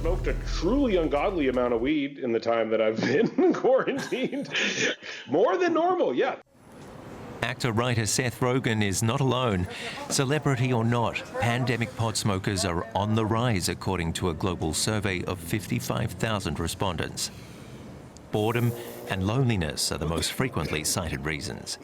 smoked a truly ungodly amount of weed in the time that I've been quarantined. More than normal, yeah. Actor-writer Seth Rogen is not alone. Celebrity or not, pandemic pot smokers are on the rise, according to a global survey of 55,000 respondents. Boredom and loneliness are the most frequently cited reasons.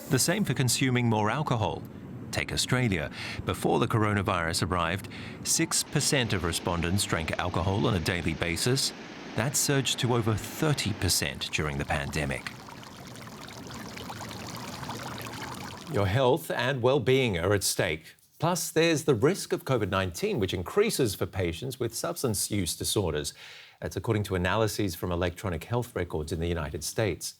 The same for consuming more alcohol. Take Australia. Before the coronavirus arrived, 6% of respondents drank alcohol on a daily basis. That surged to over 30% during the pandemic. Your health and well-being are at stake. Plus, there's the risk of COVID-19, which increases for patients with substance use disorders. That's according to analyses from electronic health records in the United States.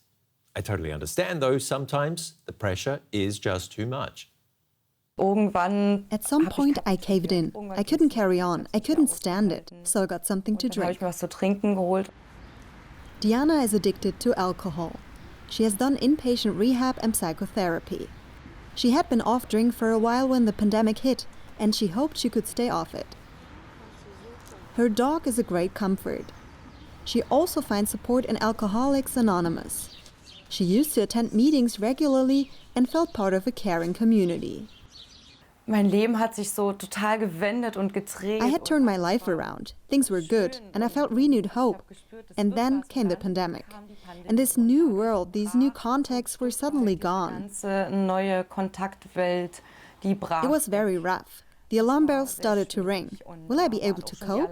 I totally understand, though, sometimes the pressure is just too much. At some point, I caved in. I couldn't carry on. I couldn't stand it. So I got something to drink. Diana is addicted to alcohol. She has done inpatient rehab and psychotherapy. She had been off drink for a while when the pandemic hit, and she hoped she could stay off it. Her dog is a great comfort. She also finds support in Alcoholics Anonymous. She used to attend meetings regularly and felt part of a caring community. Mein Leben hat sich so total gewendet und gedreht. I had turned my life around. Things were good, and I felt renewed hope. And then came the pandemic. And this new world, these new contacts were suddenly gone. Neue Kontaktwelt, die brach. It was very rough. The alarm bells started to ring. Will I be able to cope?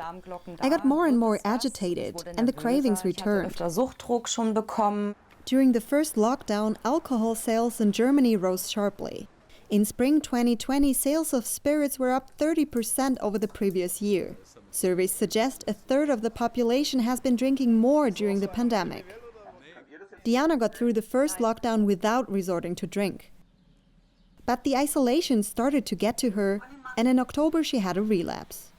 I got more and more agitated, and the cravings returned. Suchtdruck schon bekommen. During the first lockdown, alcohol sales in Germany rose sharply. In spring 2020, sales of spirits were up 30% over the previous year. Surveys suggest a third of the population has been drinking more during the pandemic. Diana got through the first lockdown without resorting to drink. But the isolation started to get to her, and in October she had a relapse.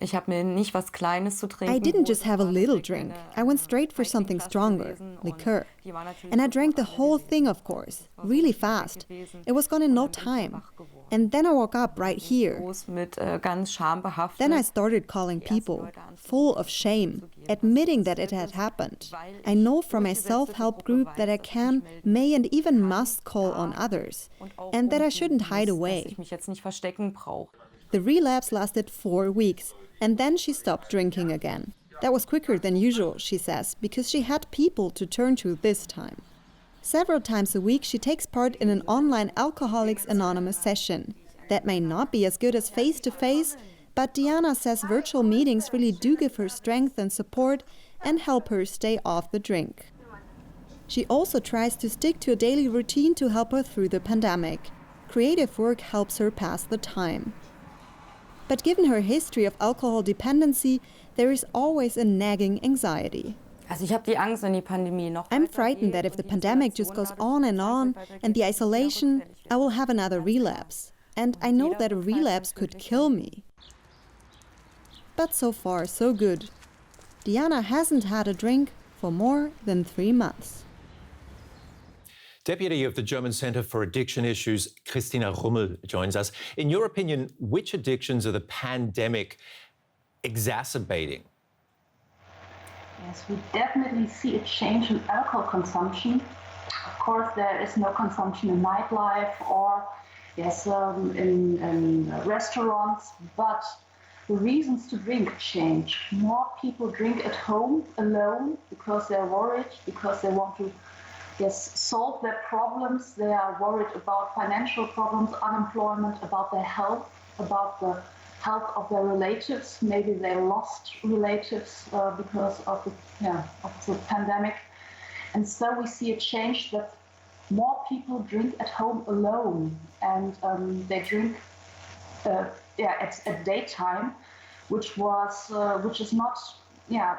I didn't just have a little drink. I went straight for something stronger, liqueur. And I drank the whole thing, of course, really fast. It was gone in no time. And then I woke up right here. Then I started calling people, full of shame, admitting that it had happened. I know from my self-help group that I can, may and even must call on others, and that I shouldn't hide away. The relapse lasted 4 weeks. And then she stopped drinking again. That was quicker than usual, she says, because she had people to turn to this time. Several times a week, she takes part in an online Alcoholics Anonymous session. That may not be as good as face-to-face, but Diana says virtual meetings really do give her strength and support and help her stay off the drink. She also tries to stick to a daily routine to help her through the pandemic. Creative work helps her pass the time. But given her history of alcohol dependency, there is always a nagging anxiety. I'm frightened that if the pandemic just goes on and the isolation, I will have another relapse. And I know that a relapse could kill me. But so far, so good. Diana hasn't had a drink for more than 3 months. Deputy of the German Centre for Addiction Issues, Christina Rummel, joins us. In your opinion, which addictions are the pandemic exacerbating? Yes, we definitely see a change in alcohol consumption. Of course, there is no consumption in nightlife or in restaurants, but the reasons to drink change. More people drink at home alone because they're worried, because they want to solve their problems. They are worried about financial problems, unemployment, about their health, about the health of their relatives. Maybe they lost relatives because of the pandemic. And so we see a change that more people drink at home alone, and they drink at daytime, which is not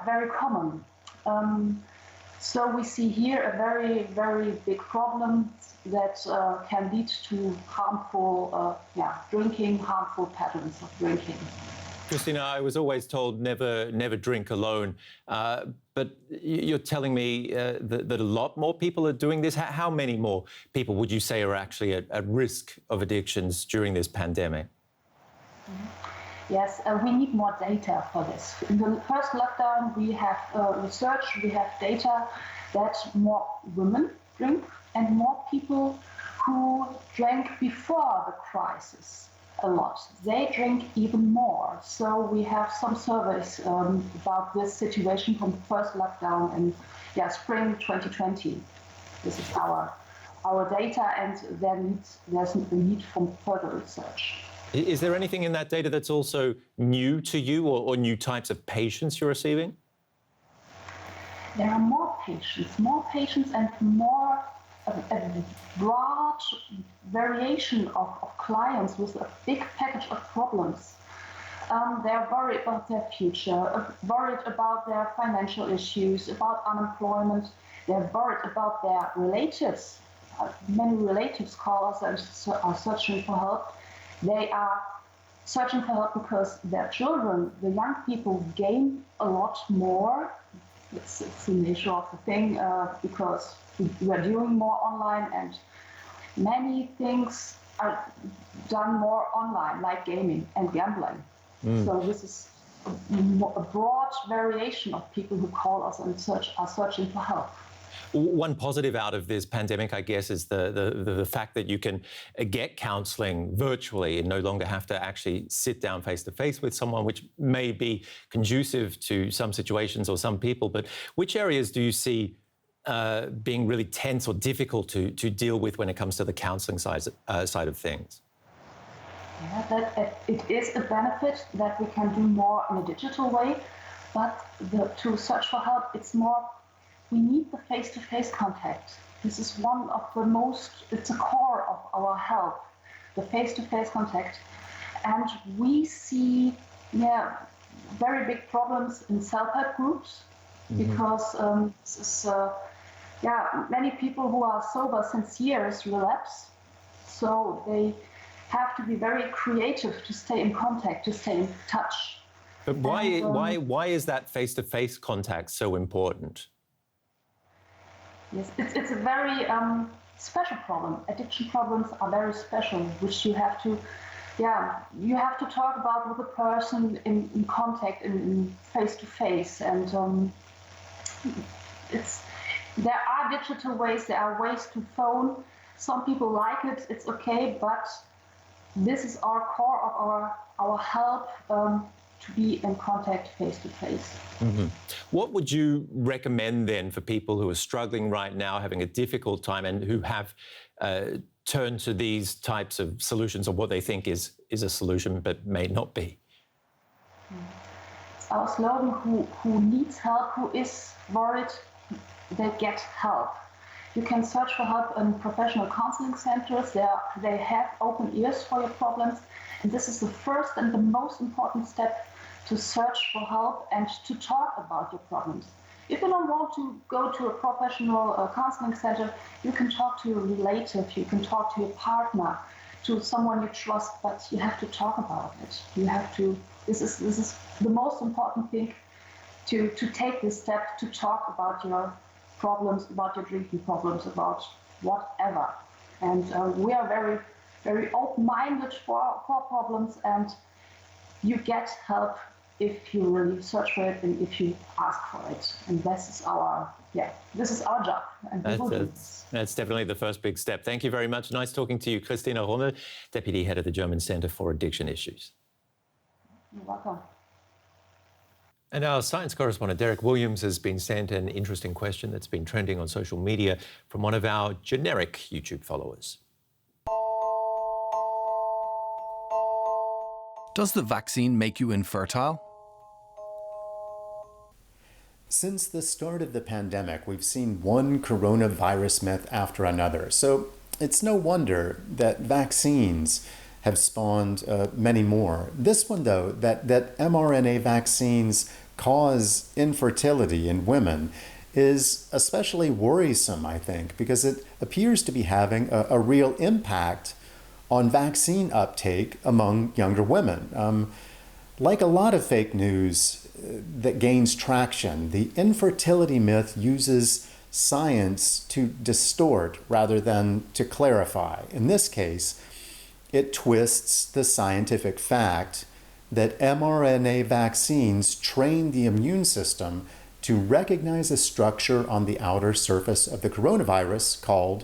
very common. So we see here a very, very big problem that can lead to harmful drinking, harmful patterns of drinking. Christina, I was always told never drink alone, but you're telling me that a lot more people are doing this. How many more people would you say are actually at risk of addictions during this pandemic? Yes, we need more data for this. In the first lockdown, we have research, we have data that more women drink and more people who drank before the crisis a lot. They drink even more. So we have some surveys about this situation from the first lockdown in spring 2020. This is our data, and there's a need for further research. Is there anything in that data that's also new to you or new types of patients you're receiving? There are more patients and more a broad variation of clients with a big package of problems. They're worried about their future, worried about their financial issues, about unemployment. They're worried about their relatives. Many relatives call us and are searching for help. They are searching for help because their children, the young people, gain a lot more. It's the nature of the thing because we are doing more online and many things are done more online, like gaming and gambling. So this is a broad variation of people who call us and are searching for help. One positive out of this pandemic, I guess, is the fact that you can get counselling virtually and no longer have to actually sit down face-to-face with someone, which may be conducive to some situations or some people. But which areas do you see being really tense or difficult to deal with when it comes to the counselling side of things? Yeah, it is a benefit that we can do more in a digital way, but to search for help, it's more, we need the face-to-face contact. This is one of the most, it's a core of our help, the face-to-face contact. And we see, very big problems in self-help groups because this is, many people who are sober since years relapse. So they have to be very creative to stay in contact, to stay in touch. But why is that face-to-face contact so important? Yes, it's a very special problem. Addiction problems are very special, which you have to talk about with a person in contact, in face-to-face. And there are digital ways, there are ways to phone. Some people like it, it's okay, but this is our core of our help to be in contact face-to-face. What would you recommend then for people who are struggling right now, having a difficult time, and who have turned to these types of solutions, or what they think is a solution but may not be? It's our slogan, who needs help, who is worried, they get help. You can search for help in professional counseling centers. They have open ears for your problems. And this is the first and the most important step, to search for help and to talk about your problems. If you don't want to go to a professional counseling center, you can talk to your relative, you can talk to your partner, to someone you trust, but you have to talk about it. You have to, this is the most important thing, to take this step, to talk about your problems, about your drinking problems, about whatever. And we are very, very open-minded for problems, and you get help if you really search for it and if you ask for it. And this is our job. And that's definitely the first big step. Thank you very much. Nice talking to you, Christina Rommel, Deputy Head of the German Center for Addiction Issues. You're welcome. And our science correspondent, Derek Williams, has been sent an interesting question that's been trending on social media from one of our generic YouTube followers. Does the vaccine make you infertile? Since the start of the pandemic, we've seen one coronavirus myth after another. So it's no wonder that vaccines have spawned many more. This one, though, that mRNA vaccines cause infertility in women, is especially worrisome, I think, because it appears to be having a real impact on vaccine uptake among younger women. Like a lot of fake news that gains traction, the infertility myth uses science to distort rather than to clarify. In this case, it twists the scientific fact that mRNA vaccines train the immune system to recognize a structure on the outer surface of the coronavirus called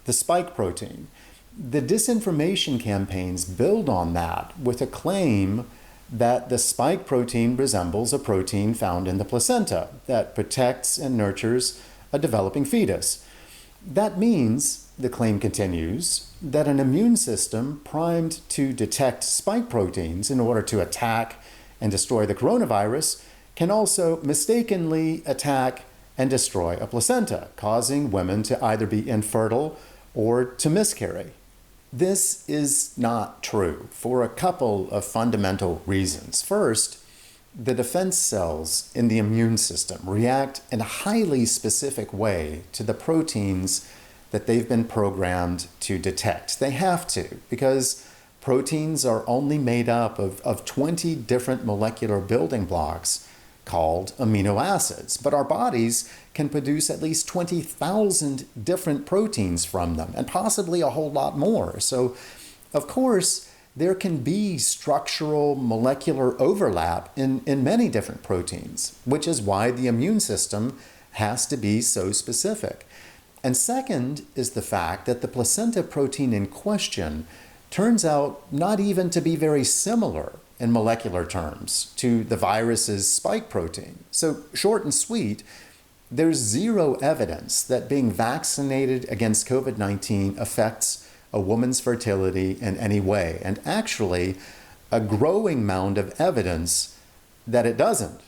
the spike protein. The disinformation campaigns build on that with a claim that the spike protein resembles a protein found in the placenta that protects and nurtures a developing fetus. That means, the claim continues, that an immune system primed to detect spike proteins in order to attack and destroy the coronavirus can also mistakenly attack and destroy a placenta, causing women to either be infertile or to miscarry. This is not true for a couple of fundamental reasons. First, the defense cells in the immune system react in a highly specific way to the proteins that they've been programmed to detect. They have to, because proteins are only made up of 20 different molecular building blocks called amino acids. But our bodies can produce at least 20,000 different proteins from them, and possibly a whole lot more. So, of course, there can be structural molecular overlap in many different proteins, which is why the immune system has to be so specific. And second is the fact that the placenta protein in question turns out not even to be very similar in molecular terms to the virus's spike protein. So, short and sweet, there's zero evidence that being vaccinated against COVID-19 affects a woman's fertility in any way, and actually a growing mound of evidence that it doesn't.